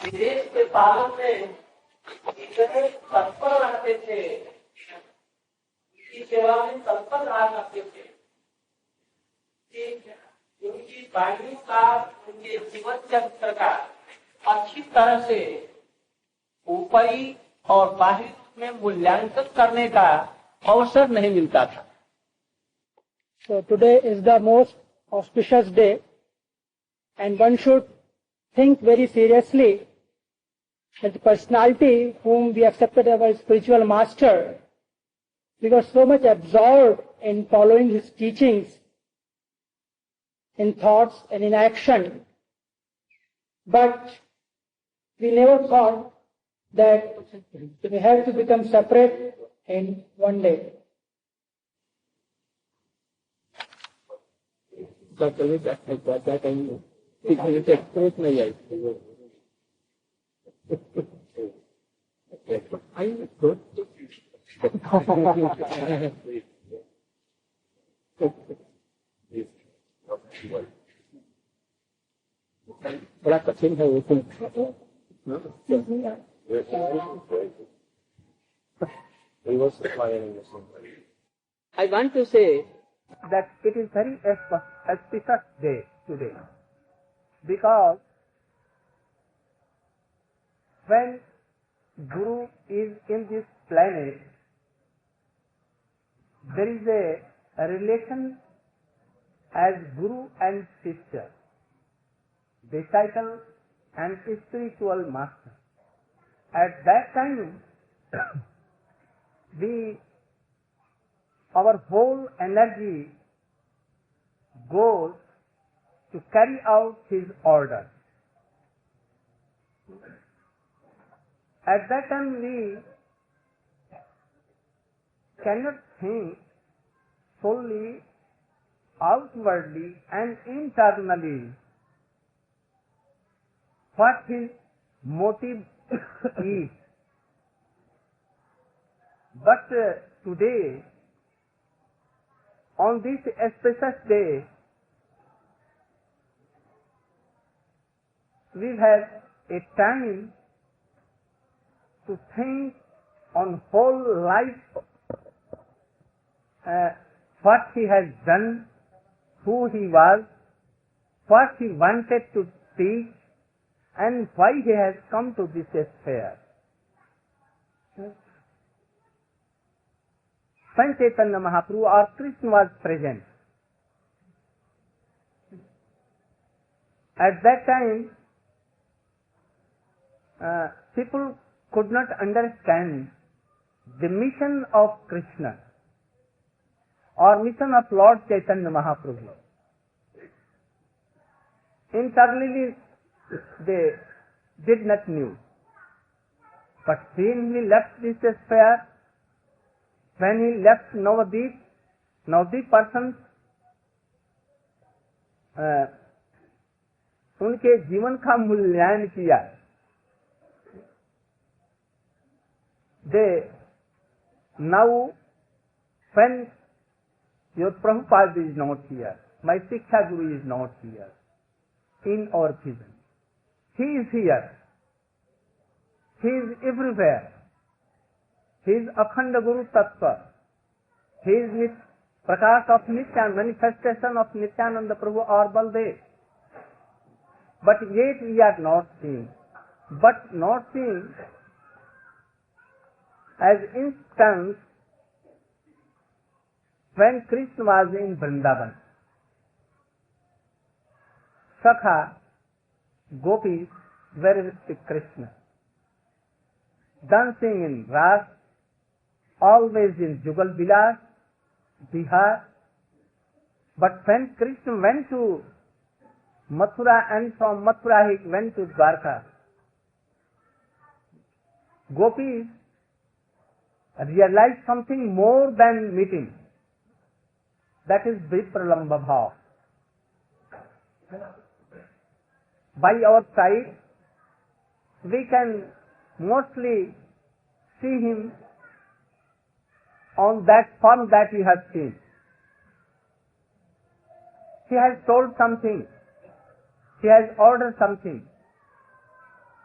विदेश के पालन में इतने तत्पर रहते थे, इसकी सेवा में तत्पर रहा करते थे कि उनकी वाणी का, उनके जीवन चरित्र का अच्छी तरह से ऊपरी और बाहरी रूप में मूल्यांकन करने का अवसर नहीं मिलता था। So today is the most auspicious day, and one should think very seriously that the personality whom we accepted as our spiritual master, we were so much absorbed in following his teachings, in thoughts and in action, but we never thought that we have to become separate in one day. बड़ा कठिन है वो। I want to say that it is very auspicious day today, because when Guru is in this planet, there is a relation as Guru and sister, disciple and spiritual master. At that time, our whole energy goes to carry out his order. At that time we cannot think solely outwardly and internally what his motive is. But today, on this auspicious day, we have a time to think on whole life, what he has done, who he was, what he wanted to teach, and why he has come to this sphere. When Chaitanya Mahaprabhu or Krishna was present, at that time people could not understand the mission of Krishna or mission of Lord Chaitanya Mahaprabhu. Internally they did not know. But when he left this sphere, when he left Navadip persons उनके जीवन का मूल्यांकन किया. They now, when your Prabhupada is not here, my Siksha Guru is not here in our vision, he is here, he is everywhere, he is Akhanda Guru Tattva, he is Prakash of Nityananda, manifestation of Nityananda Prabhu or Baldev. But yet we are not seeing. But not seeing as instance when Krishna was in Vrndavana. Sakha, gopis were with Krishna, dancing in Ras, always in Jugal Vilas, Bihar. But when Krishna went to Mathura and from Mathura he went to Dwarka, gopis realized something more than meeting. That is Vipralamba Bhav. By our sight, we can mostly see him on that form that we have seen. He has told something, he has ordered something,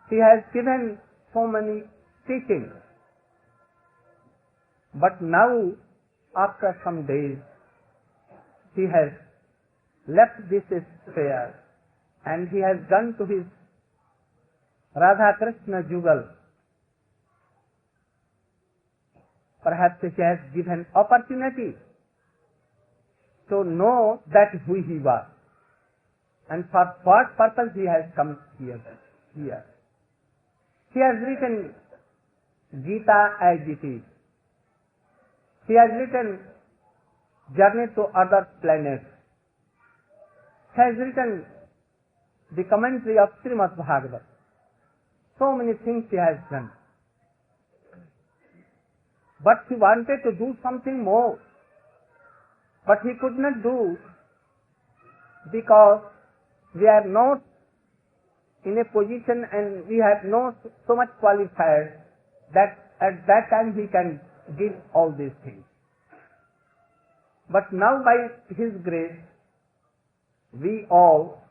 He has given so many teachings. But now, after some days, he has left this sphere and he has gone to his Radha Krishna Jugal. Perhaps he has given opportunity to know that who he was and for what purpose he has come here. He has written Gita as it is. He has written Journey to Other Planets. He has written the commentary of Srimad Bhagavatam. So many things he has done. But he wanted to do something more. But he could not do because we are not in a position and we have not so much qualified that at that time he can give all these things. But now by his grace, we all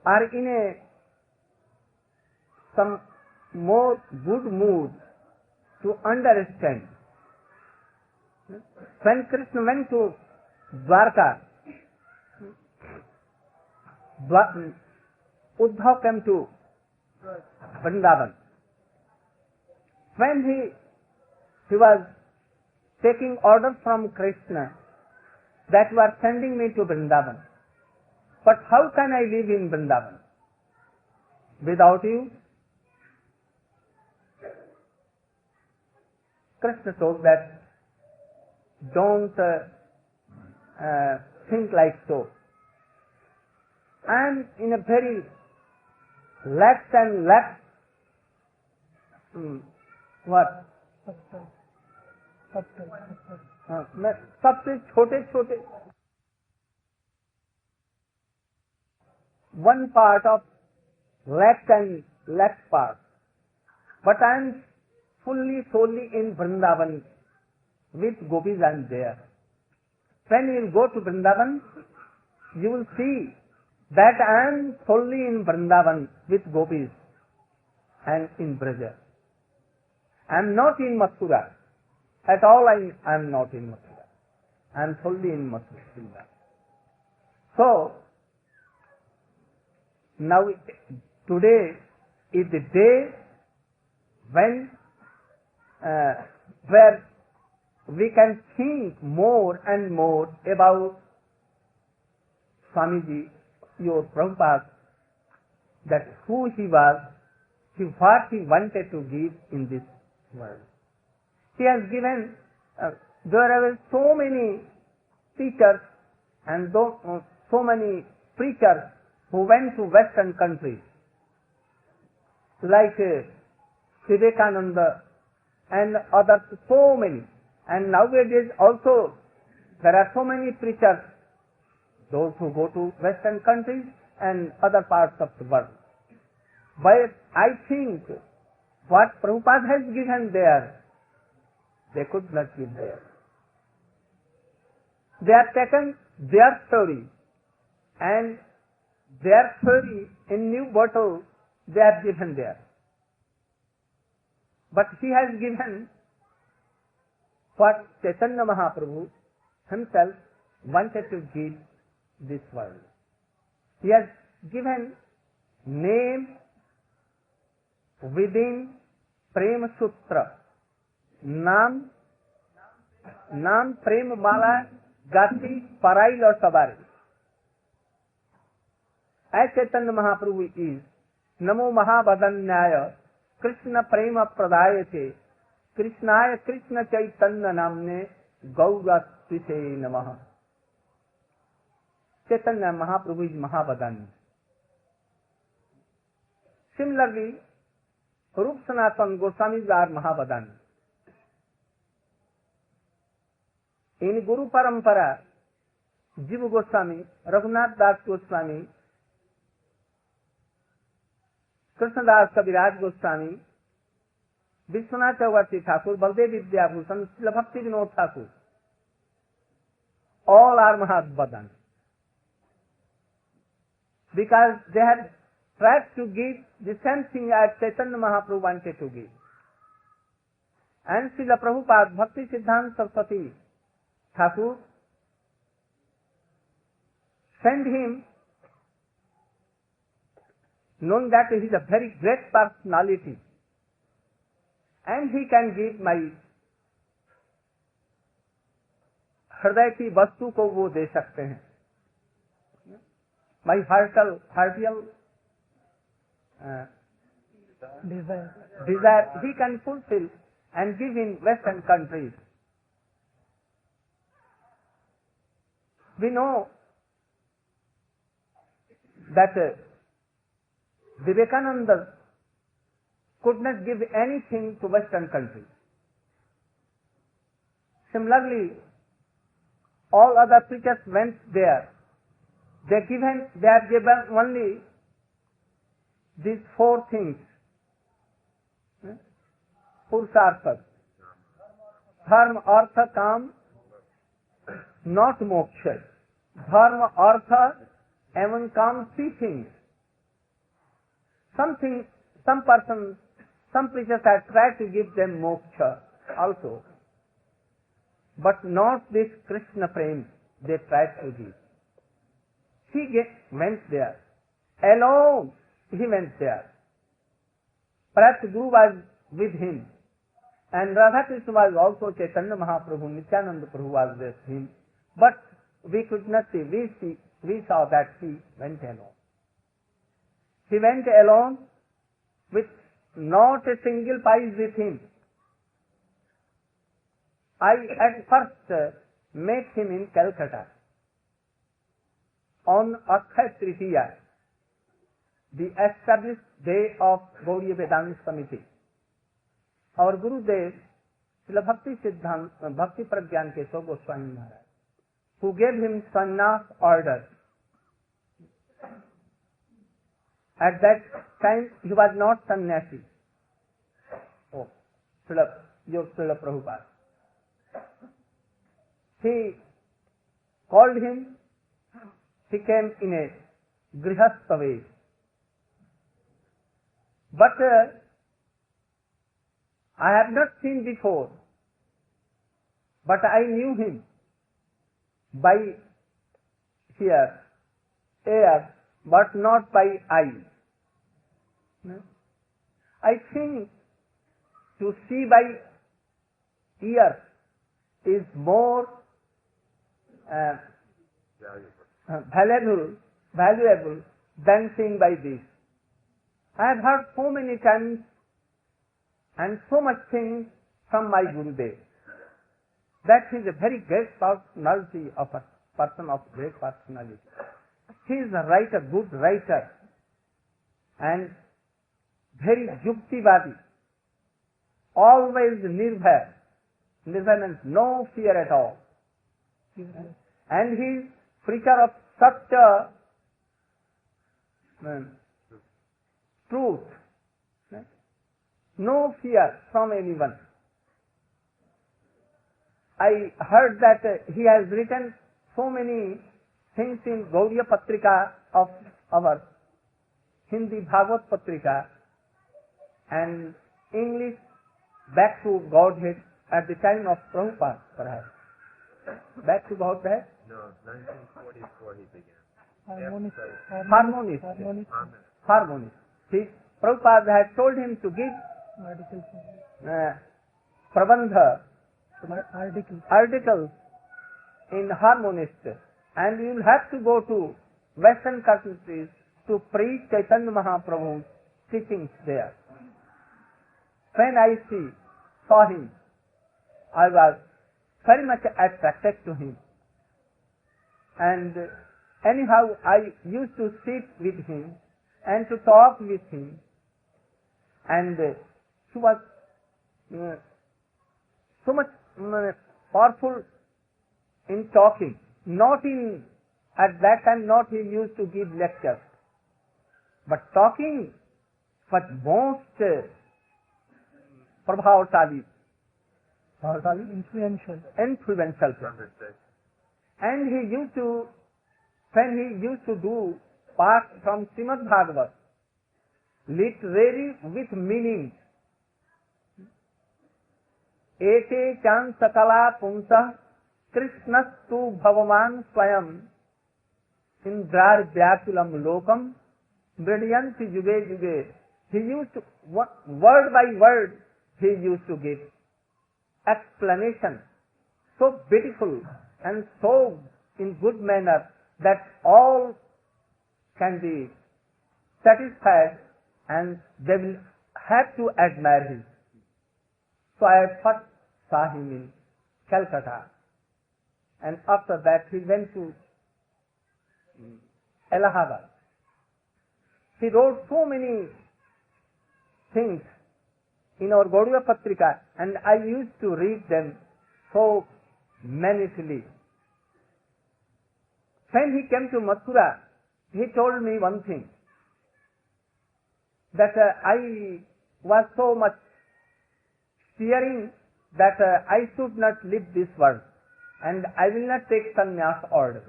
are in some more good mood to understand. When Krishna went to Dwarka, Uddhav came to Vrndavana. When he was taking orders from Krishna that you are sending me to Vrndavana, but how can I live in Vrndavana without you? Krishna told that don't think like so. I am in a very lax and lax सबसे छोटे छोटे one part of lax and lax part, but I am solely in Vrindavan with gopis and there. When you will go to Vrindavan, you will see that I am solely in Vrindavan with gopis and in Braja. I am not in Mathura. At all I am not in Mathura. I am solely in Mathura. So, now today is the day when where we can think more and more about Swamiji, your Prabhupada, that who he was, what he wanted to give in this world. He has given, there are so many teachers and so many preachers who went to Western countries, like Vivekananda and others, so many. And nowadays also there are so many preachers, those who go to Western countries and other parts of the world. But I think what Prabhupada has given there, they could not give there. They have taken their story and their story in new bottle they have given there. But he has given what Chaitanya Mahaprabhu himself wanted to give this world. He has given name within Prema Sutra. Naam Prema Mala Gati Parai Lord Sabari. As Chaitanya Mahaprabhu is Namo Mahabhadanyaya Krishna Prema Pradayate Krishnaya Krishna Chaitanya Namne Gaura Svise Namaha. Chaitanya Mahaprabhu is Mahabhadanya. Similarly, Rup Sanatana Goswamis are Mahabhadanya. In Guru Parampara, Jiva Goswami, Raghunath Das Goswami, Krishnadas Kaviraj Goswami, Vishwanath Chakravarti Thakur, Baldev Vidyabhushan, Srila Bhakti Vinod Thakur, all are Mahabhadanya. Because they have tried to give the same thing as Chaitanya Mahaprabhu wanted to give. And Srila Prabhupada, Bhakti Siddhanta Saraswati Thakur, sent him, knowing that he is a very great personality, and he can give my हृदय की वस्तु को वो दे सकते हैं. My heartial desire he can fulfill and give in Western countries. We know that Vivekananda could not give anything to Western countries. Similarly, all other preachers went there. They have given only these four things. Purusartha, dharma, artha, kam, not moksha. Dharma, artha, even kam, three things. Some preachers have tried to give them moksha also, but not this Krishna prem they tried to give. He went there. Alone he went there. Perhaps Guru was with him. And Radha Krishna was also Chaitanya Mahaprabhu, Nityananda Prabhu was with him. But we could not see. We saw that he went alone. He went alone with not a single pice with him. I at first met him in Calcutta on Akshaya Tritiya, the established day of Gaudiya Vedanta Committee. Our Gurudev, Srila Bhakti Pragyan Keshav Goswami Maharaj, who gave him sannyas order. At that time he was not sannyasi. Your Srila Prabhupada. He called him, he came in a grihastha way. But I have not seen before, but I knew him by ear, but not by eye. I think to see by ear is more valuable than seeing by this. I have heard so many times and so much things from my Gurudev that he is a very great personality of a person of great personality. He is a writer, good writer, and very yuktivadi, always nirbhaya. Nirbhaya means no fear at all. And he is preacher of such a truth. No fear from anyone. I heard that he has written so many things in Gaudiya Patrika of our Hindi Bhagavad Patrika and English Back to Godhead at the time of Prabhupada, perhaps. Back to Godhead? No, 1944 he began. Harmonist. Prabhupada had told him to give prabandha, articles in harmonist, and you will have to go to Western countries to preach Chaitanya Mahaprabhu's teachings there. When I saw him, I was very much attracted to him. And anyhow, I used to sit with him and to talk with him. And he was so much powerful in talking. At that time not he used to give lectures. But talking was most prabhavashali. Influential. And he used to, when he used to do part from Srimad Bhagavat, literary with meaning. Ete chan sakala punsa Krishnastu bhavaman swayam indrar vyakulam lokam Vrndavana juge juge. He used to, word by word, he used to give explanation so beautiful and so in good manner that all can be satisfied and they will have to admire him. So I first saw him in Calcutta, and after that he went to Allahabad. He wrote so many things in our Gaudiya Patrika, and I used to read them so minutely. When he came to Mathura, he told me one thing, that I was so much fearing that I should not leave this world and I will not take sannyas order.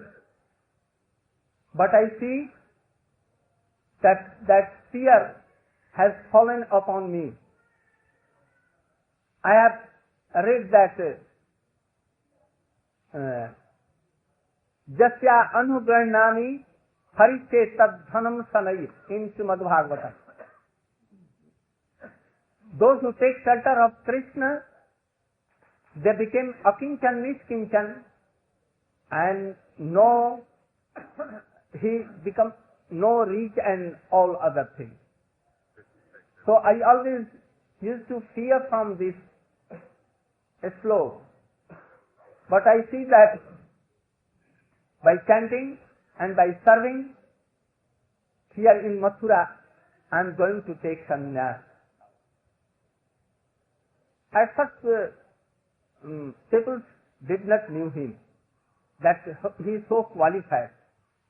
But I see that fear has fallen upon me. I have read that Jasya Anugrannami Harite Tadhanam Sanai in Srimad Bhagavatam. Those who take shelter of Krishna, they became akinchan nishkinchan, and he becomes no rich and all other things. So I always used to fear from this slope. But I see that by chanting and by serving here in Mathura, I am going to take sannyas. At first, people did not know him, that he is so qualified.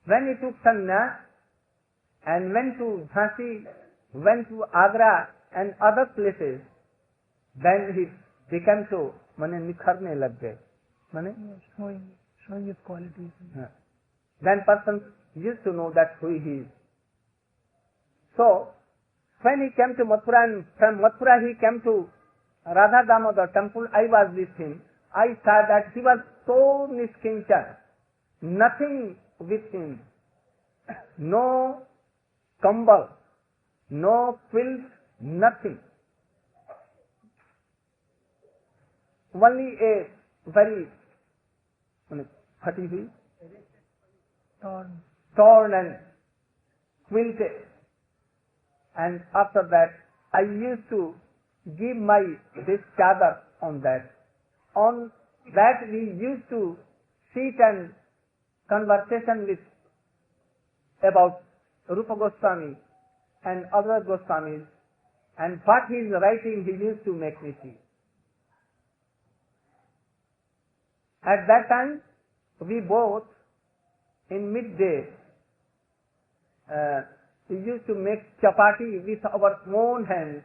When he took sannyas and went to Jhansi, went to Agra and other places, then he became so, nikharne lag gaye. Showing his qualities. Then person used to know that who he is. So, when he came to Mathura, and from Mathura he came to Radha Damodar temple, I was with him. I saw that he was so niskinchan, nothing with him, no kambal, no quills, nothing. Only a very torn and quilted. And after that, I used to give this chadar on that. On that we used to sit and conversation with about Rupa Goswami and other Goswamis, and what he is writing he used to make me see. At that time, we both, in midday, we used to make chapati with our own hands.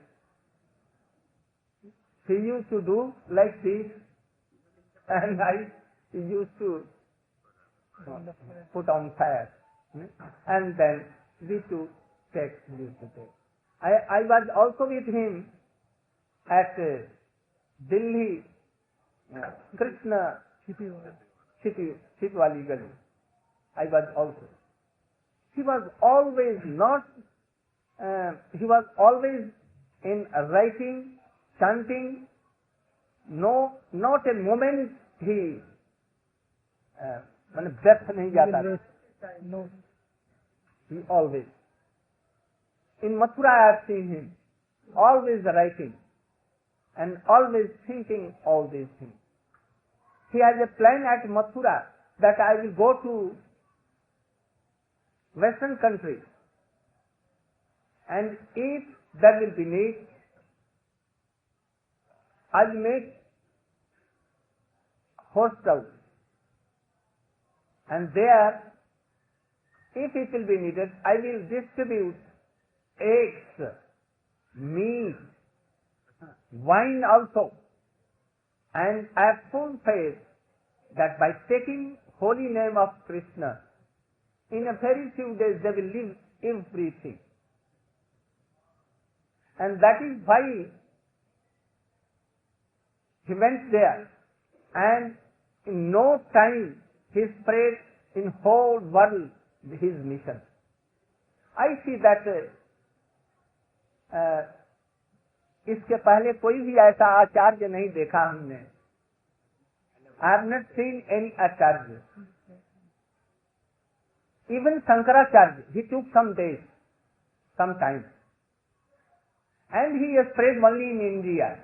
He used to do like this, and I used to put on fire. And then we two used to take. I was also with him at Delhi, Krishna Chitwali Gali. I was also. He was always in writing, chanting, not a moment he breath nahi jata. No. He always. In Mathura I have seen him always writing and always thinking all these things. He has a plan at Mathura that I will go to Western countries, and if there will be need, I will make hostels, and there, if it will be needed, I will distribute eggs, meat, wine also, and I have full faith that by taking holy name of Krishna, in a very few days they will leave everything. And that is why he went there, and in no time he spread in whole world his mission. I see that इसके पहले कोई भी ऐसा आचार्य नहीं देखा हमने. I have not seen any acharya. Even Shankaracharya, he took some days, some time. And he spread only in India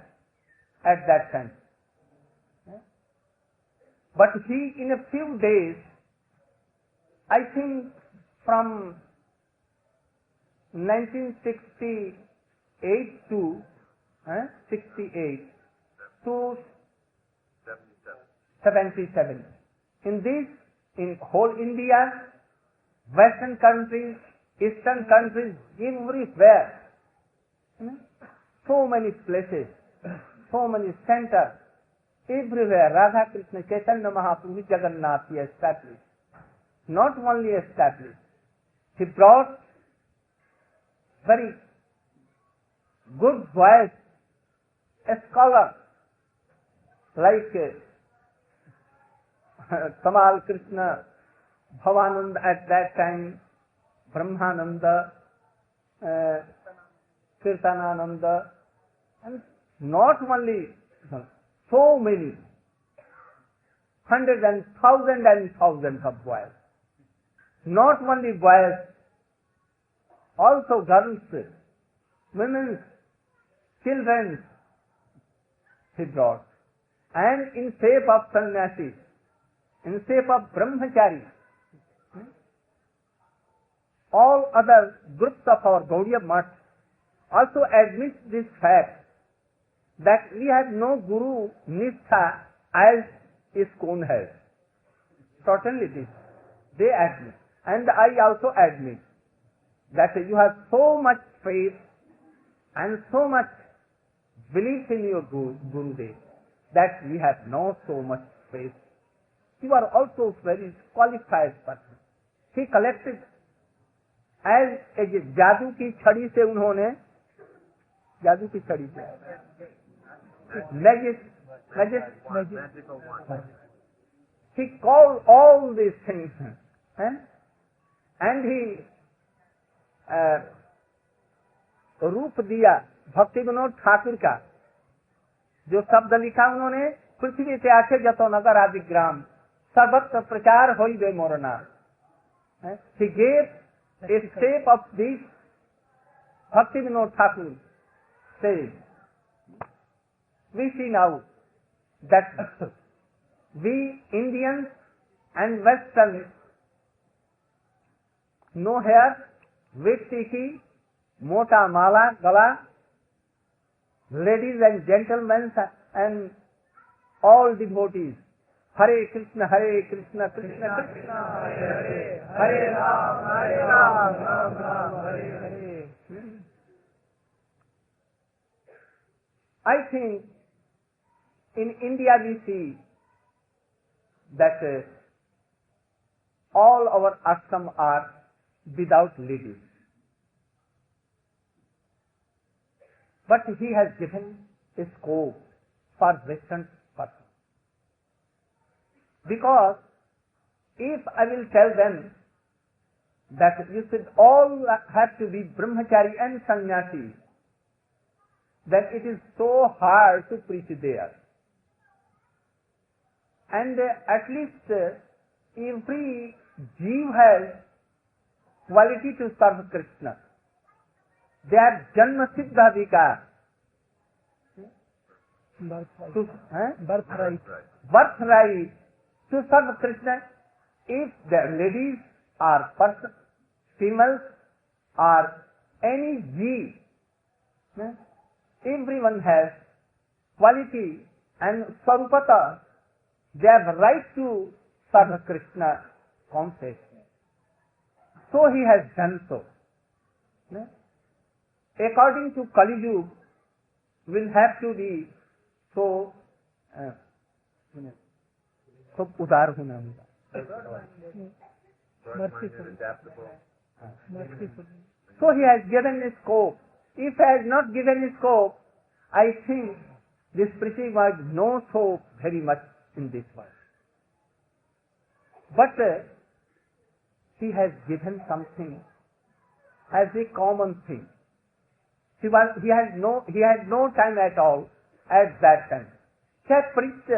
at that time. But he, in a few days, I think from 1968 to 68 to 77. In this, in whole India, Western countries, Eastern countries, everywhere, so many places, so many centers, everywhere, Radha Krishna, Chaitanya Mahaprabhu, Jagannath, he established. Not only established, he brought very good voice, a scholar, like Kamal Krishna, Bhavananda at that time, Brahmananda, Kirtanananda, and not only so many, hundreds and thousands of boys. Not only boys, also girls, women, children, he brought. And in shape of sannyasis, in shape of brahmachari, all other groups of our Gaudiya Math also admit this fact that we have no Guru Nistha as ISKCON has. Certainly this, they admit. And I also admit that you have so much faith and so much belief in your Gurudev that we have not so much faith. You are also very qualified person. He collected as a जादू की छड़ी से उन्होंने जादू की छड़ी से he called all these things and he रूप दिया भक्ति विनोद ठाकुर का जो शब्द लिखा उन्होंने पृथ्वी से आखे जतो नगर आदि ग्राम सर्वत्र प्रचार होई वे मोर नाम. He gave a shape of this Bhakti Vinod Thakur says. We see now that we Indians and Western no hair, with tikki, mota mala, gala, ladies and gentlemen and all devotees. Hare Krishna, Krishna Krishna, Hare Hare, Hare Ram, Ram Ram, Hare Hare. I think in India we see that all our ashram are without ladies. But he has given a scope for Western person. Because if I will tell them that you should all have to be brahmachari and sannyasi, then it is so hard to preach there. And at least every Jeev has quality to serve Krishna. They are janma siddha vikar. Birthright to serve Krishna. If the ladies or females or any Jeev, everyone has quality and sarupata. They have right to serve Krishna consciously. So he has done so. According to Kali Yuga, will have to be so udar hona merciful. So he has given a scope If I had not given scope, I think this preaching was not so very much in this world. But he has given something as a common thing. He had no time at all at that time. He had preached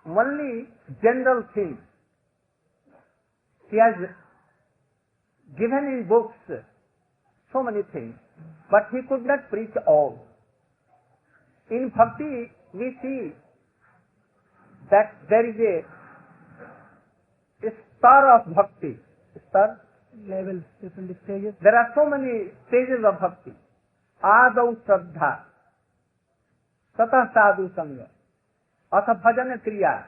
only general things. He has given in books so many things, but he could not preach all. In bhakti, we see that there is a star of bhakti. Star? Levels, different stages. There are so many stages of bhakti. Adau Shraddha, Satah Sadhu Sangha, Atha Bhajan Kriya,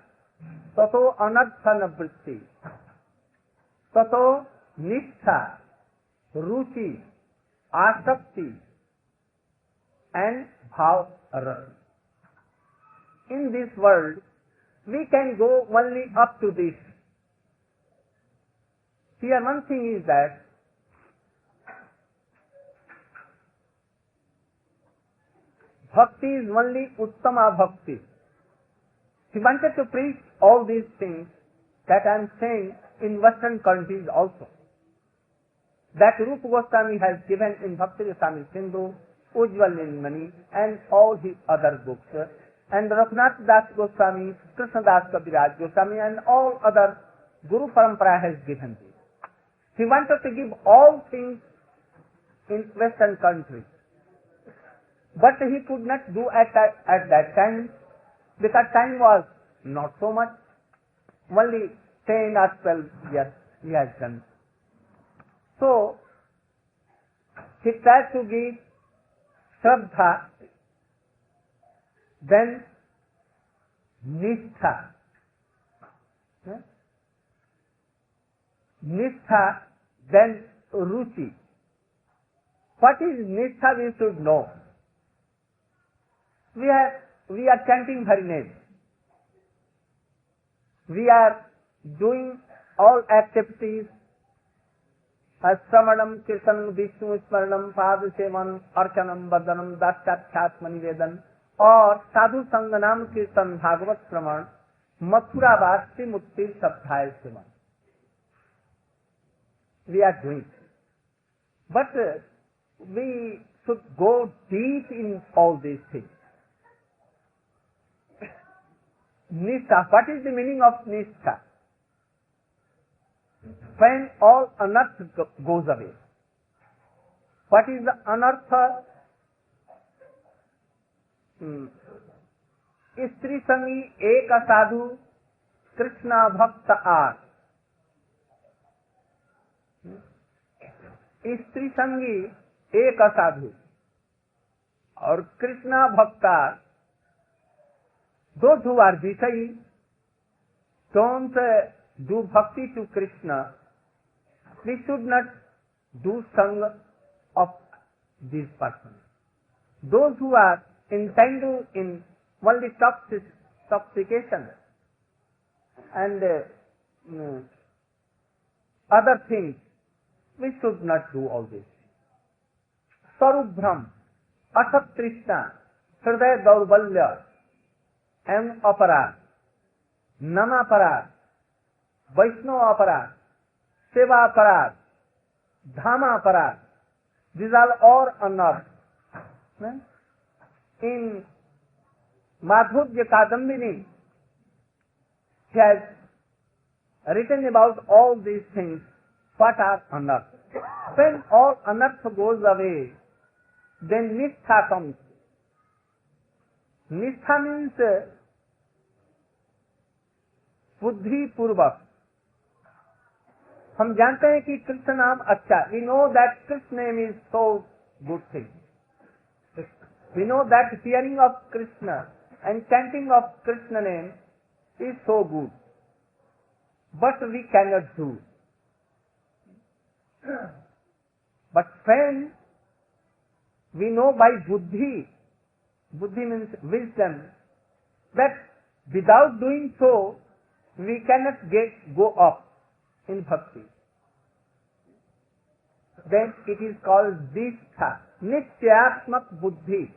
Tato Anartha Navritti, Tato Nishtha, Ruchi, Asakti, and Bhav Rasa. In this world, we can go only up to this. Here one thing is that bhakti is only Uttama Bhakti. He wanted to preach all these things that I am saying in Western countries also. That Rupa Goswami has given in Bhakti Rasamrita Sindhu, Ujjwal Nilmani, and all his other books. And Raghunath Das Goswami, Krishna Das Kaviraj Goswami, and all other Guru Parampara has given this. He wanted to give all things in Western countries. But he could not do at that time, because time was not so much. Only 10 or 12 years he has done. So, he tried to give Shraddha, then Nishtha. Nishtha, then Ruchi. What is Nishtha we should know. We are chanting Hari name. We are doing all activities as Sramanam, Kirtanam, Vishnu Smaranam, Padasevanam, Archanam, Vardhanam, Dasyathyatma Nivedan, or Sadhu Sanganam Kirtan Bhagavat Praman, Mathura Vasti Mukti Sabdhaya Siman. We are doing. But we should go deep in all these things. Nishtha. What is the meaning of Nishtha? When all anartha goes away. What is the anartha? Istri sangi eka sadhu Krishna bhakta ar. Istri sangi eka sadhu or Krishna bhakta, those who are Vishayi don't do bhakti to Krishna. We should not do sangha of these persons. Those who are entangled in only intoxication and other things, we should not do all this. Sarubhram, Asat Krishna, Hriday Daurbalya, M. Aparad, Nama Aparad, Vaishnava Aparad, Seva Aparad, Dhama Aparad. These are all unearthed. In Madhurya Kadambini, he has written about all these things, what are unearthed. When all unearthed goes away, then Nishtha comes. Nishtha means बुद्धि पूर्वक हम जानते हैं कि कृष्ण नाम अच्छा. We know that Krishna name is so good thing. We know that hearing of Krishna and chanting of Krishna name is so good. But we cannot do. But when we know by buddhi, buddhi means wisdom, that without doing so, we cannot go up in bhakti. then it is called Disapp, Nityatmak Buddhi.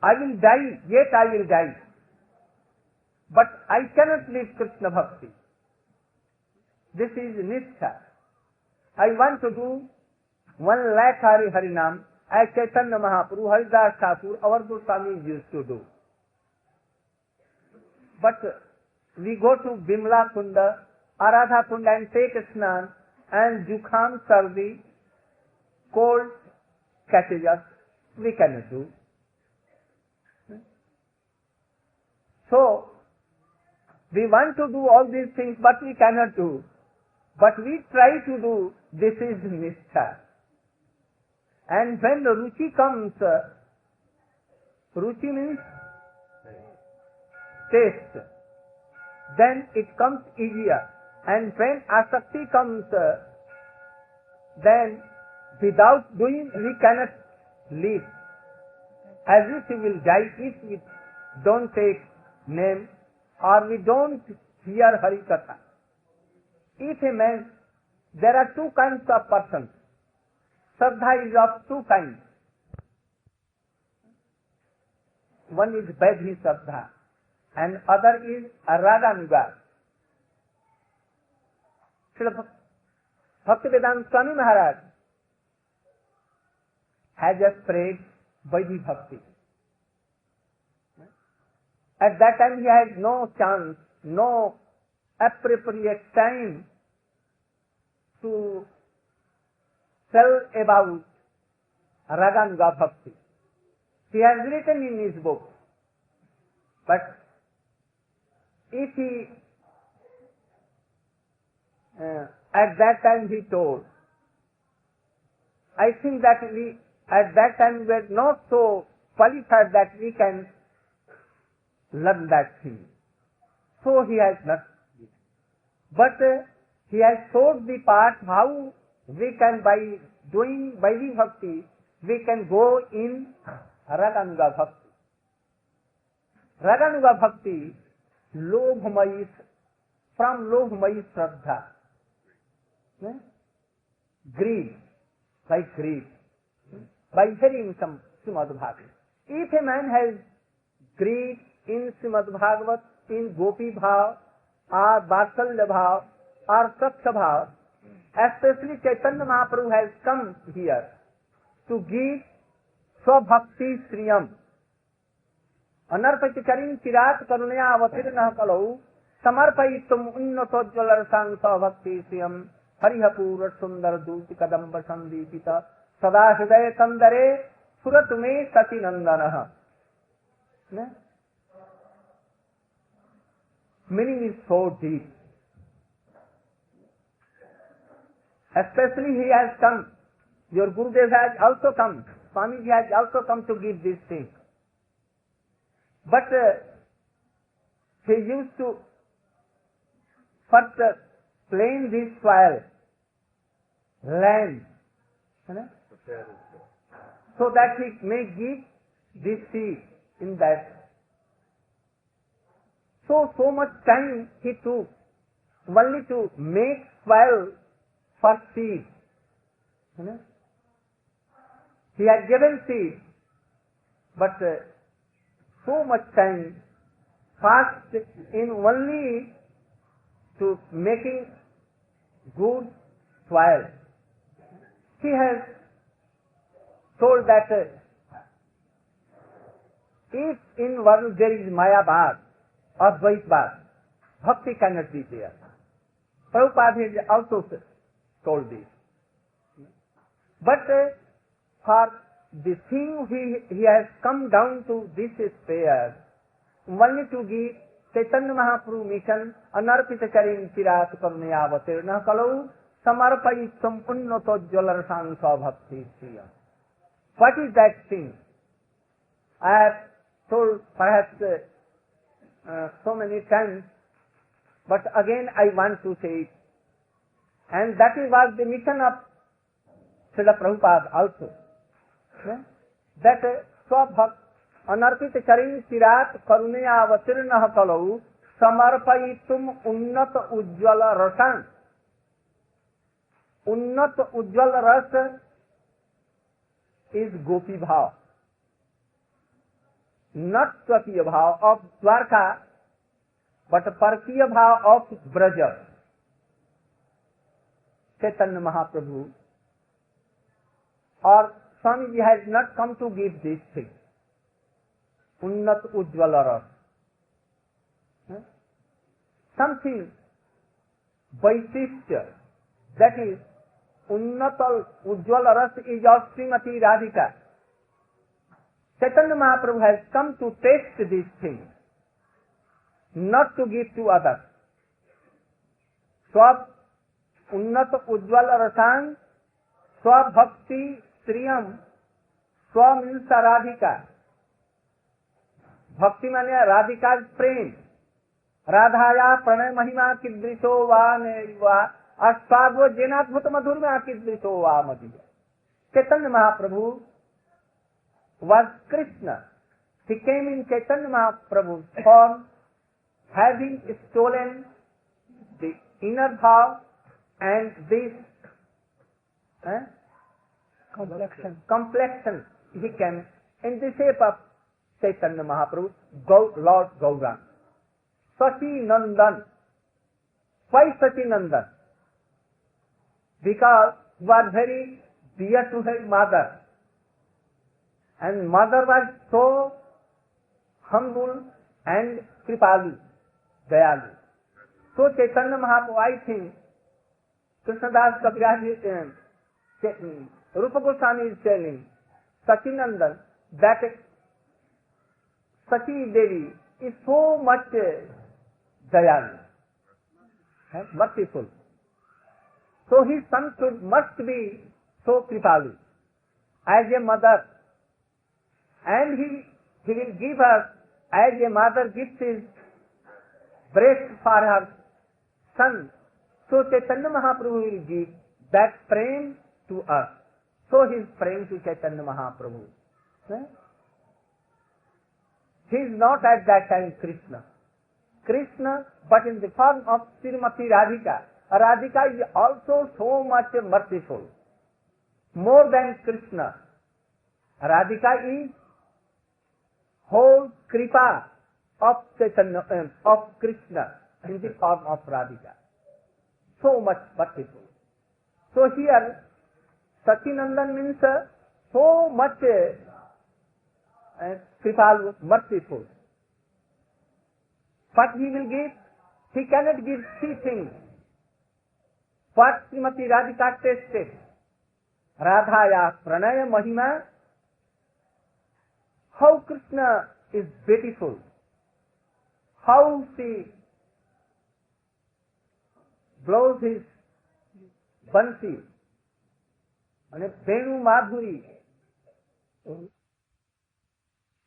I will die, yet I will die. But I cannot leave Krishna Bhakti. This is Nitya. I want to do 1 lakh Hari Harinam as Chaitanya Mahaprabhu, Haridas Thakur, our Goswami used to do. But we go to Bimla Kunda, Aradha Kunda and take snan, and Jukham, Sardi, cold catches us. We cannot do. So, we want to do all these things, but we cannot do. But we try to do. This is Nishtha. And when the Ruchi comes, Ruchi means taste, then it comes easier. And when Asakti comes, then without doing we cannot live. As if we will die if we don't take name or we don't hear Hari Katha. If a man, there are 2 kinds of persons. Shraddha is of 2 kinds. One is Vaidhi Shraddha and other is Raganuga. Srila Bhaktivedanta Swami Maharaja has just prayed Vaidhi Bhakti. At that time he had no chance, no appropriate time to tell about Raganuga Bhakti. He has written in his book, but if he, at that time he told, I think that we, at that time were not so qualified that we can learn that thing. So he has not. But he has showed the path how we can, by doing Vaidhi Bhakti, we can go in Raganuga Bhakti. Raganuga Bhakti, Lobhmayi, from Lobhmayi Shraddha. Greed, like greed, by hearing some Srimad Bhagavatam. If a man has greed in Srimad Bhagavat, in Gopi Bhav, or Vatsalya Bhav, or Saksha Bhav, especially Chaitanya Mahaprabhu has come here to give Swabhakti Sriyam. Anarpati Karim Chirat Karunaya Avatirna Kalau, Samarpayitum Unnatodjalar Sang Swabhakti Sriyam, Harihapura Sundar Duti Kadamba Sandipita, Sada Hridaya Kandare, Suratume Sati Nandanaha. Meaning is so deep. Especially he has come, your Gurudeva has also come, Swamiji has also come to give this thing. But he used to first plain this soil, land, so that he may give this seed in that. So much time he took only to make soil for seed. He had given seed, but so much time passed in only to making good soil. He has told that if in world there is Maya Bhag or Dvait Bhag, Bhakti cannot be there. Prabhupada has also told this. But for the thing he has come down to this sphere, only to give Chaitanya Mahaprabhu mission, Anarpita Karim Chirat Karnaya Avatirna Kalau, Samarpayitam Unnatojjalar Sansa Bhakti Sriya. What is that thing? I have told perhaps so many times, but again I want to say it. And that was the mission of Srila Prabhupada also. That Swabhak Anarpita Karim Chirat Karunaya Avatirna Kalau Samarpayitum Unnata Ujjvala Rasan. Unnat Ujjwal Ras is Gopi Bhav, not Swakiya Bhav of Dwarka, but Parkiya Bhav of Braja. Chaitanya Mahaprabhu or Swamiji has not come to give this thing. Unnat Ujjwala Ras. Something Vaisishtya, that is, Unnat Ujjwala Ras is of Srimati Radhika. Chaitanya Mahaprabhu has come to taste this thing, not to give to others. Swab Unnat Ujjwala Rasang Swabhakti Sriyam Swamilsa Radhika. Bhakti mane Radhika's prem. Radhaya pranay mahima kidrisho va neva aspadvo jenadbhuta madhurma kidrisho va madhya. Chaitanya Mahaprabhu was Krishna. He came in Chaitanya Mahaprabhu's form, having stolen the inner bhav and this complexion. He came in the shape of Chaitanya Mahaprabhu, Lord Gauranga. Sachi Nandan. Why Sachi Nandan? Because he was very dear to his mother. And mother was so humble and kripalu, dayalu. So Chaitanya Mahaprabhu, I think, Krishnadas Kaviraj, Rupa Goswami is telling Sachinandan that Sachi Devi is so much dayalu, merciful. So his son must be so kripalu as a mother, and he will give her as a mother gives his breast for her son. So Chaitanya Mahaprabhu will give that prem to us. So his prem to Chaitanya Mahaprabhu. He is not at that time Krishna. Krishna, but in the form of Srimati Radhika. Radhika is also so much merciful. More than Krishna. Radhika is whole kripa of Chaitanya, of Krishna in the form of Radhika. So much merciful. So here, Sachinandan means so much kripalu, merciful. What he will give? He cannot give three things. What Srimati Radhika tasted? Radhaya pranaya mahima. How Krishna is beautiful. How she blows his bansi. And Venu Madhuri.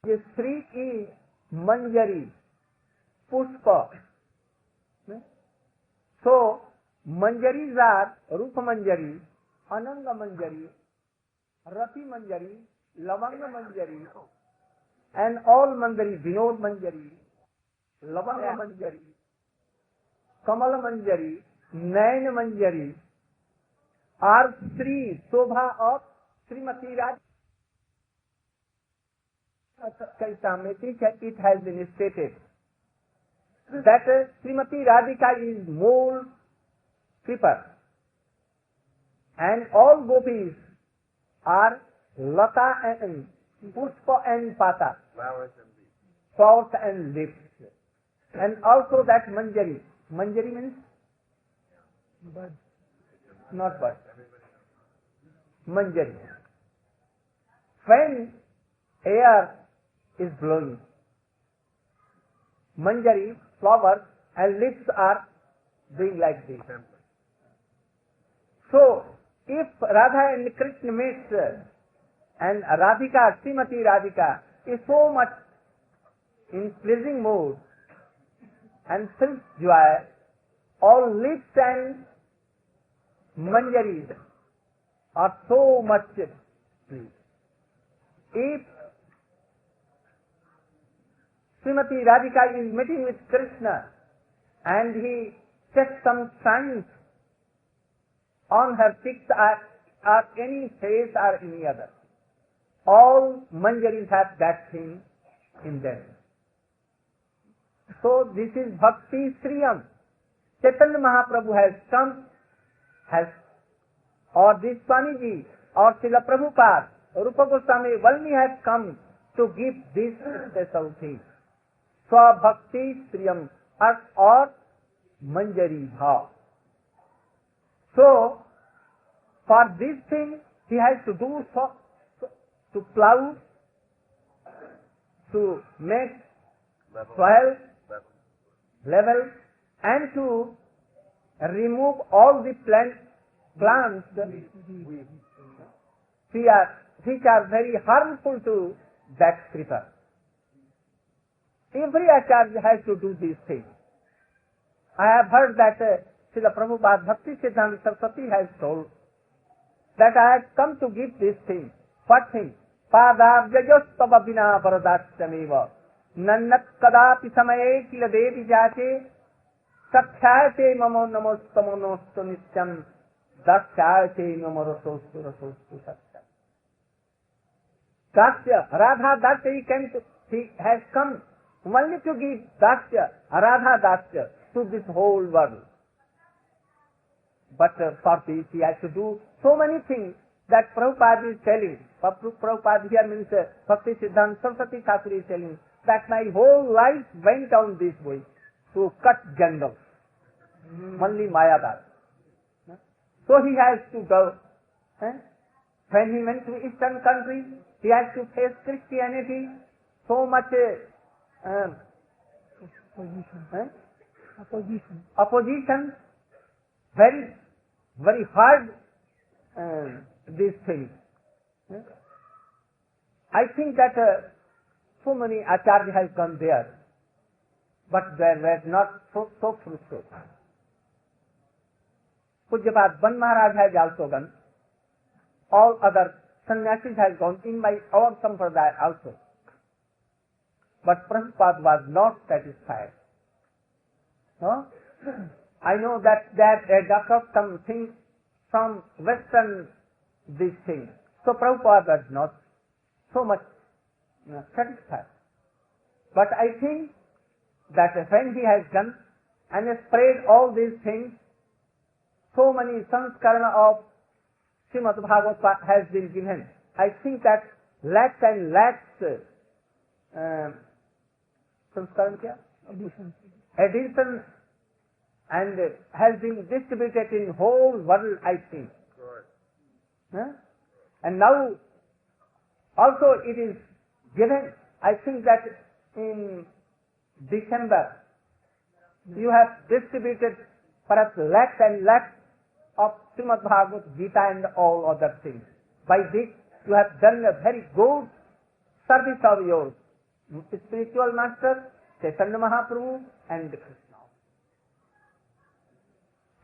The Sri is Manjari, Pushpa. So, Manjaris are Rupa Manjari, Ananga Manjari, Rati Manjari, Lavanga Manjari, and all Manjari, Vinod Manjari, Lavanga Manjari, Kamala Manjari, Nayan Manjari, are Sri Sobha of Srimati Radhika. It has been stated that Srimati Radhika is more kripa, and all gopis are lata and pushpa and pata, flowers and leaves, and also that manjari. Manjari means bud, not bud. Manjari. When air is blowing, manjari, flowers and leaves are doing like this. So, if Radha and Krishna meets and Radhika, Srimati Radhika is so much in pleasing mood and feels joy, all leaves and manjaris are so much pleased. If Srimati Radhika is meeting with Krishna and he takes some signs on her cheeks or any face or any other. All manjaris have that thing in them. So this is Bhakti Sriyam. Chaitanya Mahaprabhu has come, or this Swamiji, or Srila Prabhupada, Rupa Goswami Valmi has come to give this special thing. Swabhakti Sriyam, or Manjari Bhav. So, for this thing, he has to do to plow, to make soil level, and to remove all the plants which are very harmful to that creeper. Every acharya has to do these things. I have heard that Srila Prabhupada Bhakti Siddhanta Saraswati has told that I have come to give this thing. What thing? Padabhyajostava vina varadashyameva nannat kadapi samaye kila devi jate sakhyate mamo namostamo nosto nityam dasyate mamo rasostu rasostu satyam. Dasya, Radha Dasya, he has come only to give Dasya, Radha Dasya to this whole world. But for this he has to do so many things that Prabhupada is telling. Prabhupada here means Bhakti Siddhanta Saraswati Thakur is telling that my whole life went on this way to cut jungles. Only Mayadas. So he has to go. When he went to eastern countries, he has to face Christianity, so much opposition, very, very hard these things. I think that so many acharyas have come there, but they were not so fruitful. Pujyapat Swami Maharaja has also gone. All other sannyasis has gone in our sampradaya also. But Prabhupada was not satisfied. No? I know that they got some things from Western these things. So Prabhupada was not so much satisfied. But I think that when he has done and spread all these things, so many sanskarana of Srimad Bhagavatam has been given. I think that lakhs and lakhs addition and has been distributed in whole world, I think. And now also it is given, I think that in December you have distributed perhaps lakhs and lakhs of Srimad Bhagavad Gita and all other things. By this you have done a very good service of yours, spiritual master, Chaitanya Mahaprabhu and Krishna.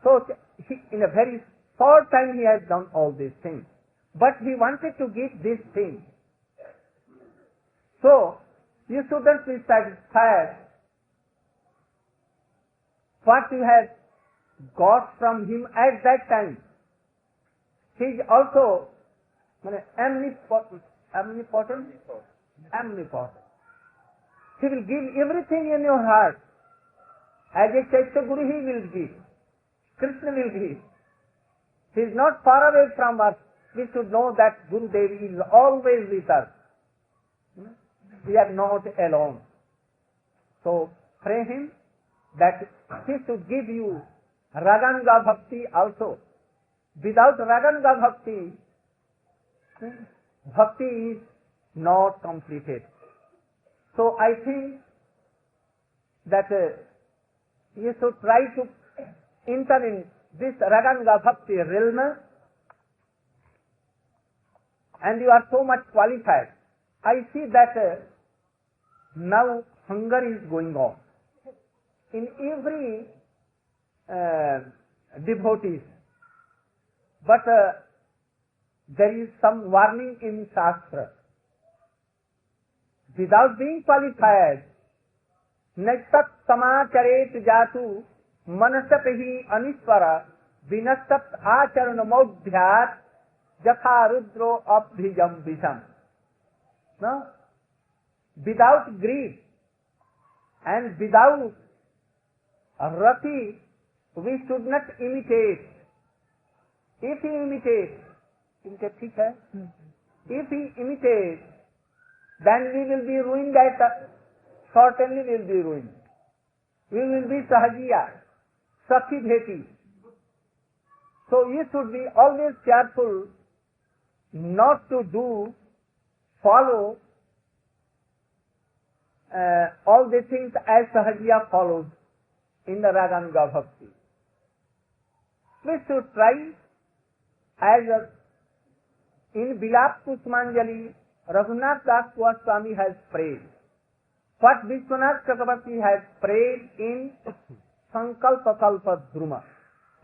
So in a very short time he has done all these things. But he wanted to give this thing. So you shouldn't be satisfied what you have got from him at that time. He is also omnipotent. He will give everything in your heart. As a Chaitya Guru he will give. Krishna will give. He is not far away from us. We should know that Gurudeva is always with us. We are not alone. So pray him that he should give you Raganga Bhakti also. Without Raganga Bhakti, Bhakti is not completed. So I think that you should try to enter in this Raganga Bhakti realm, and you are so much qualified. I see that now hunger is going on in every devotees, but there is some warning in Shastra. Without being qualified, Naitat samacharet jatu manasapehi anispara विनष्टत आचरण मौढ्यात जथा रुद्रो अभ्रिजम विषम. No? Without greed and without rati, we should not imitate. If we imitate, ठीक है? If we imitate, then we will be ruined. Certainly we will be ruined. We will be sahajiya, sakhi dheti. So you should be always careful not to follow all the things as sahajiya follows in the Raganuga Bhakti. We should try, as in Vilap Pushpanjali, Raghunath Das Swami has prayed. What Vishwanath Chakravarti has prayed in Sankalpa Kalpa Druma.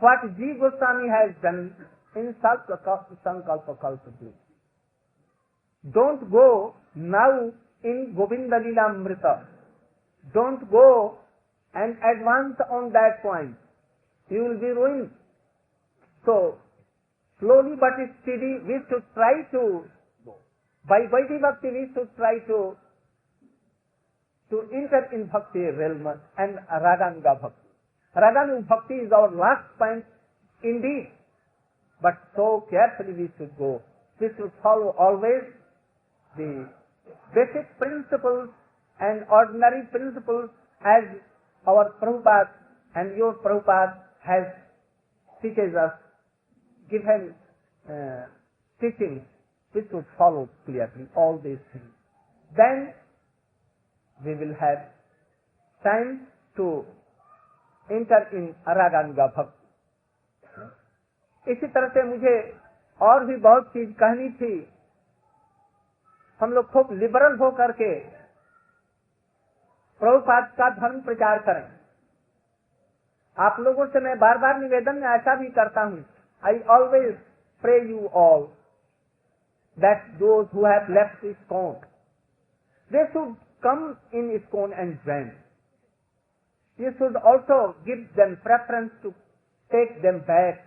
What Ji Goswami has done in Sankalpa Kalpa Druma. Don't go now in Govinda Lila Amrita. Don't go and advance on that point. You will be ruined. So, slowly but steady, we should try to, by Vaidhi Bhakti, we should try to enter in Bhakti realm and Raganuga Bhakti. Raganuga Bhakti is our last point indeed, but so carefully we should go. We should follow always the basic principles and ordinary principles as our Prabhupada and your Prabhupada has teaches us, given teachings. We should follow clearly all these things. Then we will have time to enter in Raganuga Bhakti. इसी तरह से मुझे और भी बहुत चीज कहनी थी. हम लोग खूब लिबरल हो करके प्रभुपाद का धर्म प्रचार करें. आप लोगों से मैं बार बार निवेदन में ऐसा भी करता हूँ. I always pray you all that those who have left ISKCON, they should come in ISKCON and join. You should also give them preference to take them back.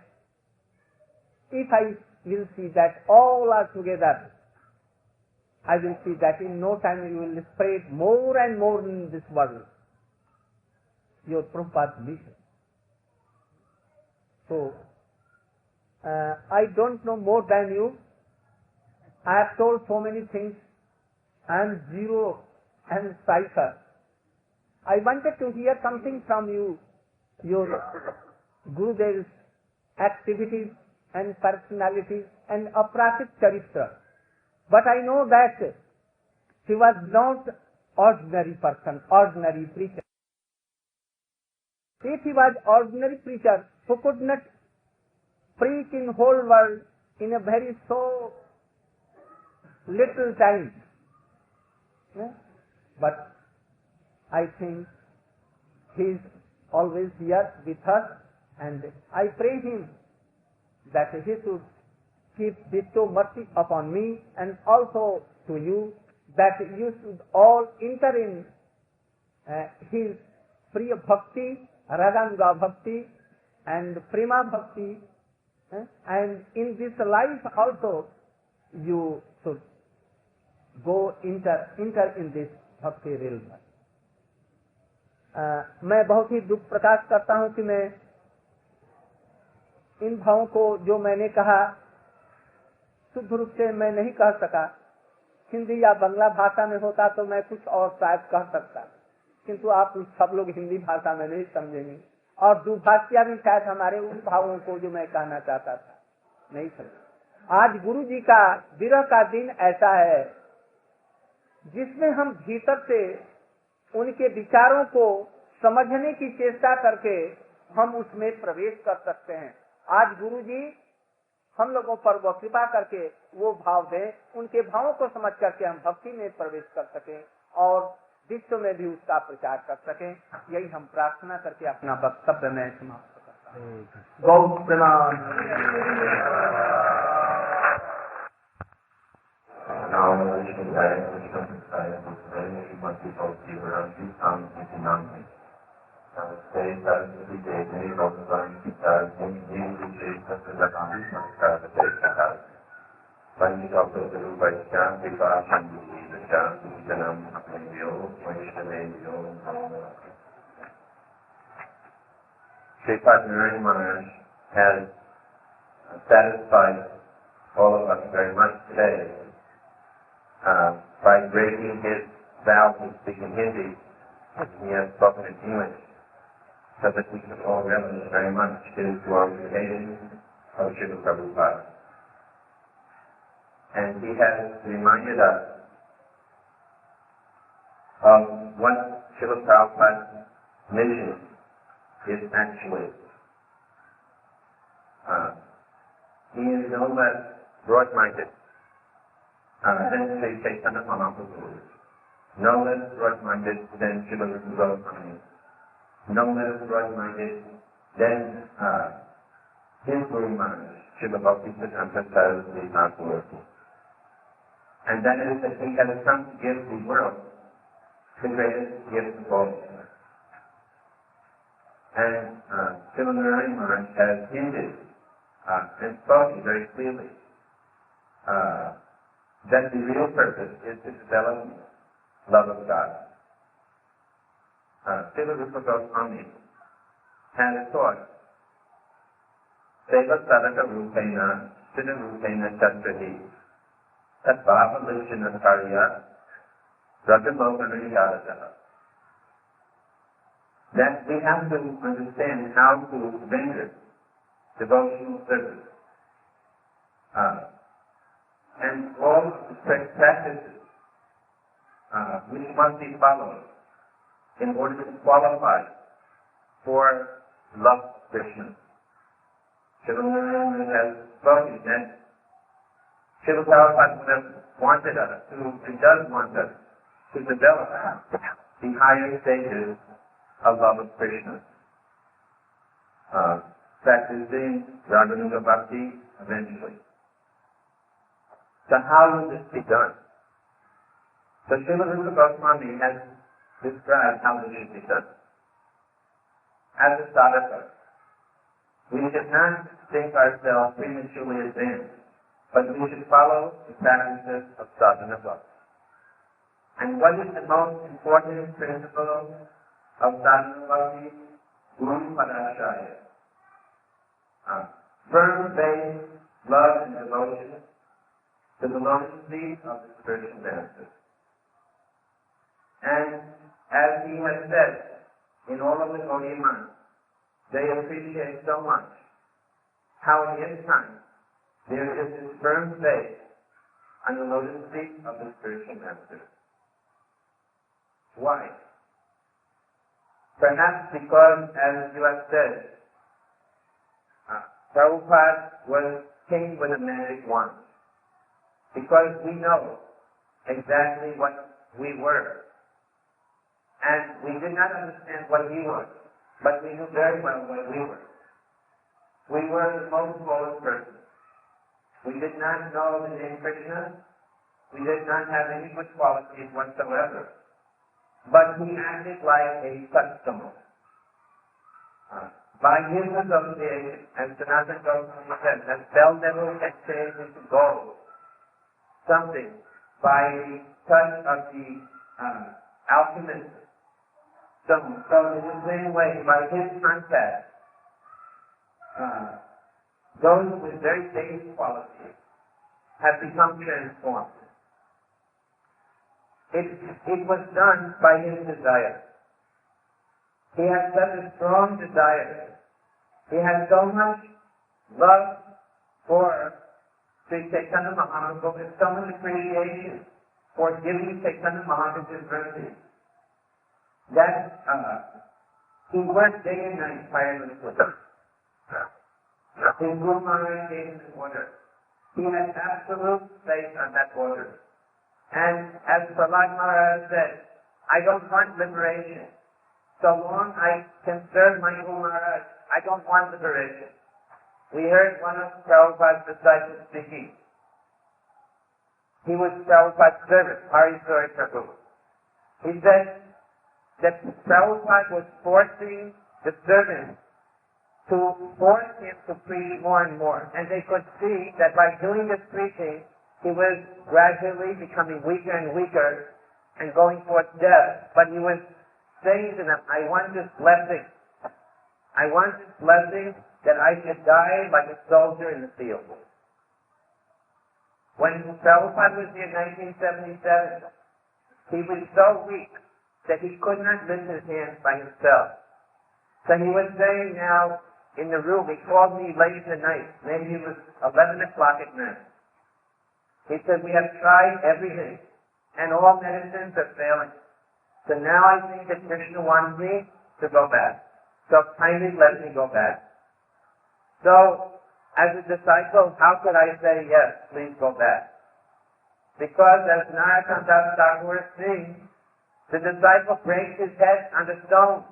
If I will see that all are together, I will see that in no time you will spread more and more in this world your Prabhupada's mission. So, I don't know more than you. I have told so many things. I am zero and cipher. I wanted to hear something from you, your Gurudev's activities and personality and aprakrit charitra. But I know that he was not ordinary person, ordinary preacher. If he was ordinary preacher who could not preach in whole world in a very so little time. But I think he is always here with us, and I pray him that he should bestow mercy upon me and also to you, that you should all enter in his Priya Bhakti, Raganuga Bhakti and Prema Bhakti, and in this life also you should go enter in this Bhakti realm. मैं बहुत ही दुख प्रकाश करता हूँ कि मैं इन भावों को जो मैंने कहा शुद्ध रूप से मैं नहीं कह सका. हिंदी या बांग्ला भाषा में होता तो मैं कुछ और शायद कह सकता, किंतु आप सब लोग हिंदी भाषा में नहीं समझेंगे और दुभाषिया भी शायद हमारे उन भावों को जो मैं कहना चाहता था नहीं समझे. आज गुरु जी का विरह का दिन ऐसा है जिसमें हम भीतर से उनके विचारों को समझने की चेष्टा करके हम उसमें प्रवेश कर सकते हैं. आज गुरु जी हम लोगों पर वो कृपा करके वो भाव दें, उनके भावों को समझ करके हम भक्ति में प्रवेश कर सकें और विश्व में भी उसका प्रचार कर सकें. यही हम प्रार्थना करके अपना वक्तव्य में समाप्त करता हूँ. गौ प्रणाम. Srila Maharaj has satisfied all of us very much today by breaking his vow to speak in Hindi. He has spoken in English so that we can all relish very much his glorification of Srila Prabhupada. And he has reminded us of what Srila Prabhupada's mission is actually. He is no less broad-minded than Sri Chaitanya Mahaprabhu, no less broad-minded than Srila Gurudeva, no less broad-minded than his Guru Maharaj, Srila Bhakti-Siddhanta Saraswati Thakur. And that is that he has come to give the world the greatest gift of all. And Srila Maharaj has hinted and spoken very clearly that the real purpose is to develop love of God. Srila Goswami has taught Seva Sadaka Rupena, Siddha Rupena Chatrahi, Tat Bhava Lishana Karya, Rajalokana Yadadaha. That we have to understand how to render devotional service. And all the practices which must be followed in order to qualify for love of Krishna. Srila Maharaja has spoken that Srila Prabhupada would have wanted us to, and does want us, to develop the higher stages of love of Krishna. Practicing Raganuga Bhakti eventually. So how will this be done? So Srila Goswami has described how this should be done. As a sadhaka, we should not think ourselves prematurely advanced, but we should follow the practices of sadhana bhakti. And what is the most important principle of sadhana bhakti? Guru Padashaya. Firm faith, love, and devotion to the lotus feet of the spiritual master. And as he has said in all of the Gaudiya monks, they appreciate so much how in his time there is this firm faith on the lotus feet of the spiritual master. Why? Perhaps because, as you have said, Prabhupada was king with a magic wand. Because we know exactly what we were. And we did not understand what he was, but we knew very well what we were. We were the most lowest person. We did not know the name Krishna. We did not have any good qualities whatsoever. But he acted like a customer. By his association, as Sanatana Goswami said, that bell never exchanged into gold. Something by the touch of the alchemist. So in the same way, by his contact, those with very base qualities have become transformed. It was done by his desire. He had such a strong desire. He had so much love for Sri Chaitanya Mahaprabhu and so much appreciation for giving Chaitanya Mahaprabhu's mercy that he worked day and night tirelessly. His Guru Maharaj gave him an order. He had absolute faith on that order. And as Srila Maharaj said, I don't want liberation. So long I can serve my Guru Maharaj, I don't want liberation. We heard one of Prabhupada's disciples speaking. He was Prabhupada's servant, Hari Suri Prabhu. He said, that Prabhupada was forcing the servants to force him to preach more and more. And they could see that by doing this preaching, he was gradually becoming weaker and weaker and going towards death. But he was saying to them, I want this blessing. I want this blessing that I should die like a soldier in the field. When Prabhupada was here in 1977, he was so weak that he could not lift his hands by himself. So he was saying now in the room, he called me late in the night, maybe it was 11 o'clock at night. He said, we have tried everything, and all medicines are failing. So now I think that Krishna wants me to go back. So kindly let me go back. So, as a disciple, how could I say, yes, please go back? Because as Narottam Das Thakur sings, the disciple breaks his head on the stone,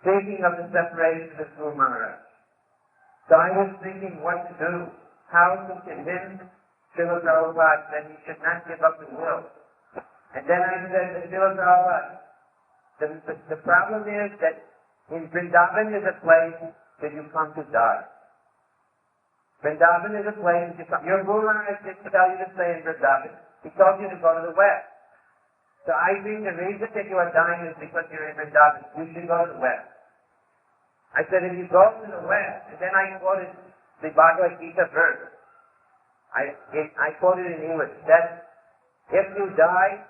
thinking of the separation of Swami Maharaja. So I was thinking what to do, how to convince Srila Prabhupada that he should not give up the will. And then I said to Srila Prabhupada, the problem is that in Vrndavana is a place that you come to die. Vrndavana is a place that you come. Your Guru Maharaj didn't tell you to stay in Vrndavana. He told you to go to the west. So I think the reason that you are dying is because you're in Vrndavana. You should go to the west. I said, if you go to the west, and then I quoted the Bhagavad Gita verse. I quoted in English that if you die,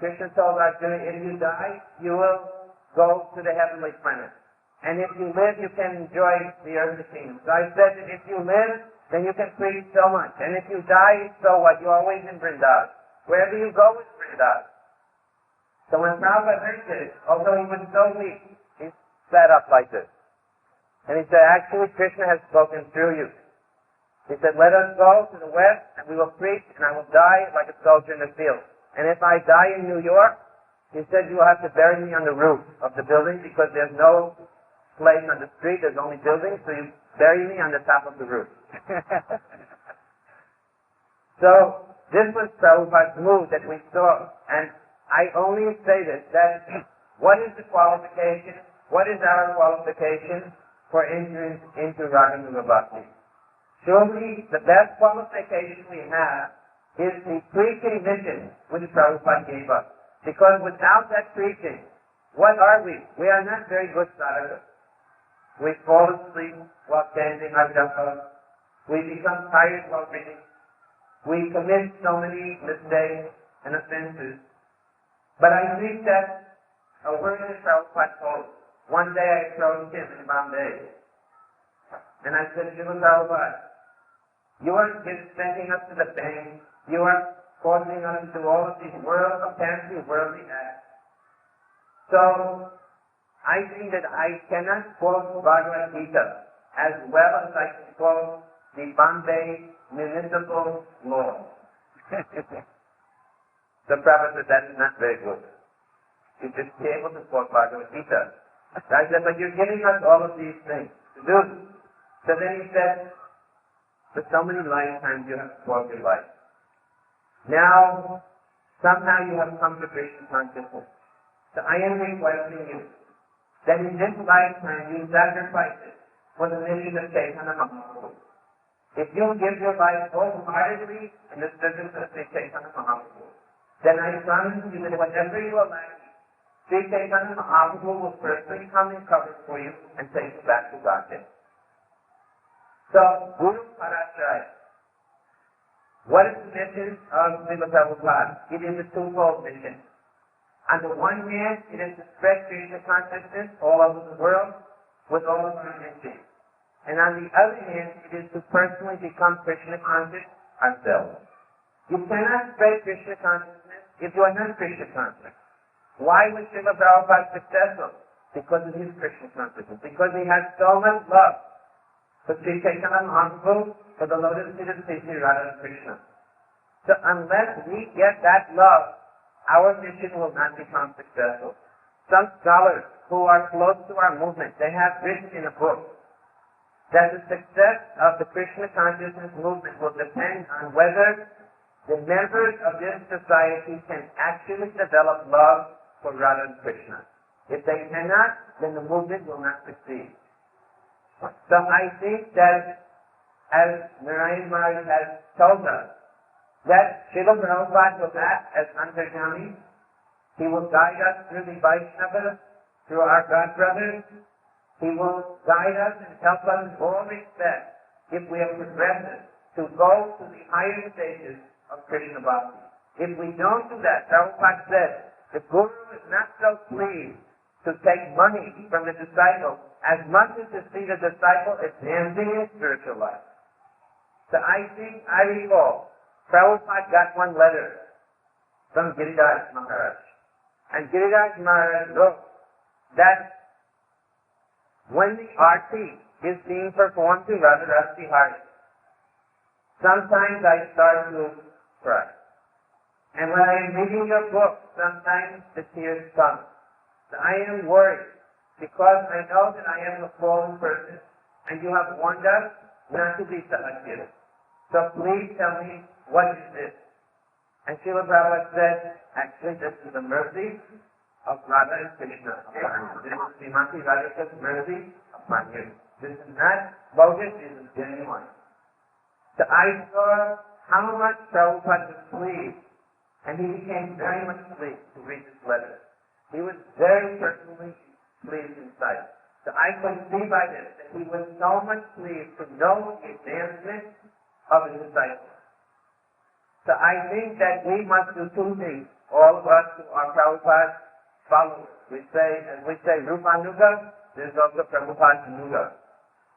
Krishna told Arjuna, if you die, you will go to the heavenly planet. And if you live, you can enjoy the earthly kingdom. So I said that if you live, then you can preach so much. And if you die, so what? You're always in Vrindavan. Wherever you go is Vrindavan. So when Prabhupada heard this, although he was so weak, he sat up like this. And he said, actually, Krishna has spoken through you. He said, let us go to the west, and we will preach, and I will die like a soldier in the field. And if I die in New York, he said, you will have to bury me on the roof of the building because there's no place on the street, there's only buildings, so you bury me on the top of the roof. So, this was Prabhupada's move that we saw. And I only say this, that what is the qualification? What is our qualification for entering into Raganuga Bhakti? Surely the best qualification we have is the preaching mission which Prabhupada gave us. Because without that preaching, what are we? We are not very good sadhakas. We fall asleep while chanting our japa. We become tired while reading. We commit so many mistakes and offenses. But I think that a word that Prabhupada told. One day I approached him in Bombay. And I said, Srila Prabhupada, you are sending us to the bank. You are causing us to all of these apparently worldly acts. So, I think that I cannot quote Bhagavad Gita as well as I can quote the Bombay municipal law. The Prabhupada said, that is not very good. You should be able to quote Bhagavad Gita. I said, but you're giving us all of these things to do. So then he said, for so many lifetimes you have spoiled your life. Now, somehow you have come to Krishna consciousness. So I am requesting you that in this lifetime you sacrifice it for the mission of Chaitanya Mahaprabhu. If you give your life wholeheartedly in the service of Chaitanya Mahaprabhu, then I promise you that whatever you allow, Sri Chaitanya Mahaprabhu will personally come and cover for you and take you back to Godhead. So, Guru Parashraya. What is the mission of Srila Prabhupada? It is a twofold mission. On the one hand, it is to spread Krishna consciousness all over the world with all of our energy. And on the other hand, it is to personally become Krishna conscious ourselves. You cannot spread Krishna consciousness if you are not Krishna conscious. Why was Srila Prabhupada successful? Because of his Krishna consciousness. Because he had so much love for Sri Chaitanya Mahaprabhu, for the lotus feet of Sri Radha Krishna. So unless we get that love, our mission will not become successful. Some scholars who are close to our movement, they have written in a book that the success of the Krishna consciousness movement will depend on whether the members of this society can actually develop love for Radha and Krishna. If they cannot, then the movement will not succeed. So I think that, as Narayan Maharaj has told us, that Srila Prabhupada will act as Antarjami. He will guide us through the Vaishnavas, through our God brothers. He will guide us and help us in all respects, if we are progressive, to go to the higher stages of Krishna Bhakti. If we don't do that, Prabhupada said, the Guru is not so pleased to take money from the disciple as much as to see the disciple advancing in spiritual life. So I recall, Prabhupada got one letter from Giridhar Maharaj. And Giridhar Maharaj wrote that when the arti is being performed to Radha Rasi Hari, sometimes I start to cry. And when I am reading your book, sometimes the tears come. So I am worried because I know that I am a fallen person and you have warned us not to be selective. So please tell me, what is this? And Srila Prabhupada said, actually this is the mercy of Radha and Krishna upon you. This is Srimati Radhika's mercy upon you. This is not bogus, this is genuine. So I saw how much Prabhupada was pleased, and he became very much pleased to read this letter. He was very personally pleased inside. So I could see by this that he was so much pleased to know the advancement of his disciples. So I think that we must do two things, all of us who are Prabhupada followers. We say Rupanuga, there's also Prabhupada Anuga.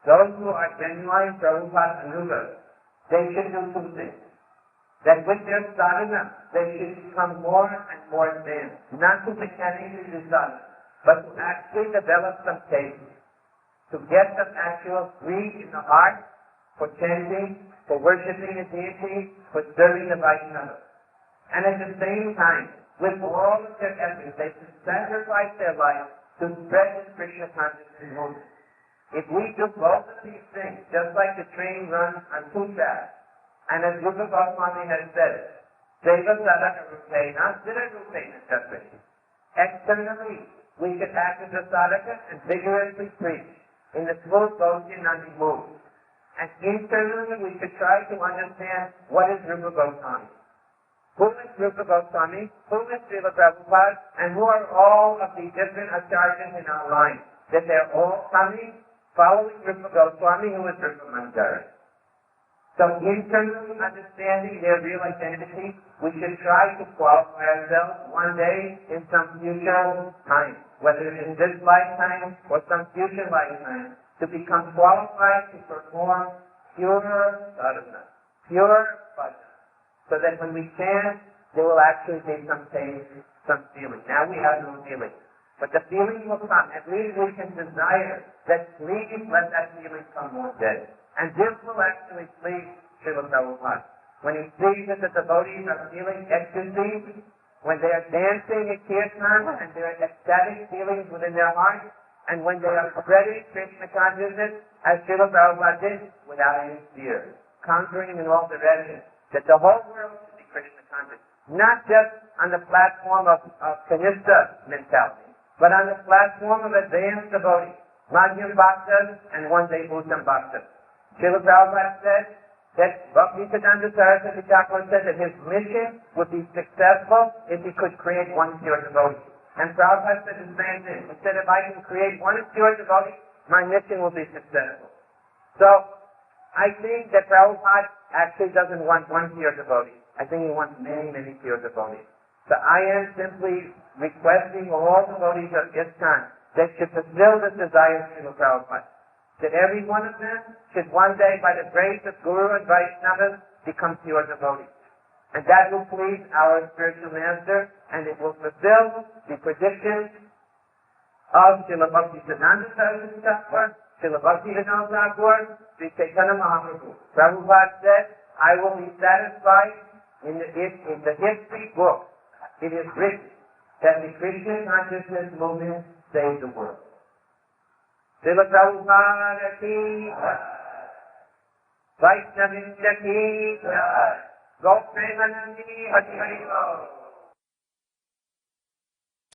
Those who are genuine Prabhupada Anuga, they should do two things. That with their sadhana, they should become more and more advanced. Not to mechanically do sadhana, but to actually develop some taste. To get some actual greed in the heart for chanting, for worshipping the deity, for serving the Vaishnavas. And at the same time, with all of their efforts, they should sacrifice their life to spread this Krishna consciousness movement. If we do both of these things, just like the train runs on two tracks, and as Rupa Goswami has said, Seva Sadhaka Rupena, Siddha Rupena Chakrati. Externally, we should act as a sadhaka and vigorously preach in the smooth Gaudiya Nandi mood. And internally, we should try to understand what is Rupa Goswami. Who is Rupa Goswami? Who is Srila Prabhupada? And who are all of the different acharyas in our line? That they're all coming, following Rupa Goswami, who is Rupa Manjari. So internally understanding their real identity, we should try to qualify ourselves one day in some future time, whether in this lifetime or some future lifetime, to become qualified to perform pure sadhana, pure bhajan, so that when we chant, there will actually be some taste, some feeling. Now we have no feeling, but the feeling will come. At least we can desire that, please let that feeling come one day. And this will actually please Srila Prabhupada. When he sees that the devotees are feeling ecstasy, when they are dancing at kirtan, and there are ecstatic feelings within their heart, and when they are spreading Krishna consciousness, as Srila Prabhupada did, without any fear, conquering in all directions, that the whole world should be Krishna conscious. Not just on the platform of Kanista mentality, but on the platform of advanced devotees, Madhyam Bhaktas and one day Bhutam Bhaktas. Srila Prabhupada said that Bhaktisiddhanta Saraswati Thakur said that his mission would be successful if he could create one pure devotee. And Prabhupada said the same thing. He said, if I can create one pure devotee, my mission will be successful. So, I think that Prabhupada actually doesn't want one pure devotee. I think he wants many, many pure devotees. So I am simply requesting all devotees of ISKCON that should fulfill this desire of Srila Prabhupada. That every one of them should one day, by the grace of Guru and Vaishnavas, become pure devotees. And that will please our spiritual master, and it will fulfill the predictions of Srila Bhaktisiddhanta Saraswati Thakur, Srila Bhaktivinoda Thakur, Sri Chaitanya Mahaprabhu. Prabhupada said, I will be satisfied in the history book. It is written that the Krishna consciousness movement saved the world. Srila Prabhupada ki Vaishnavindya ki Go Premanandi Hari Hari Bol.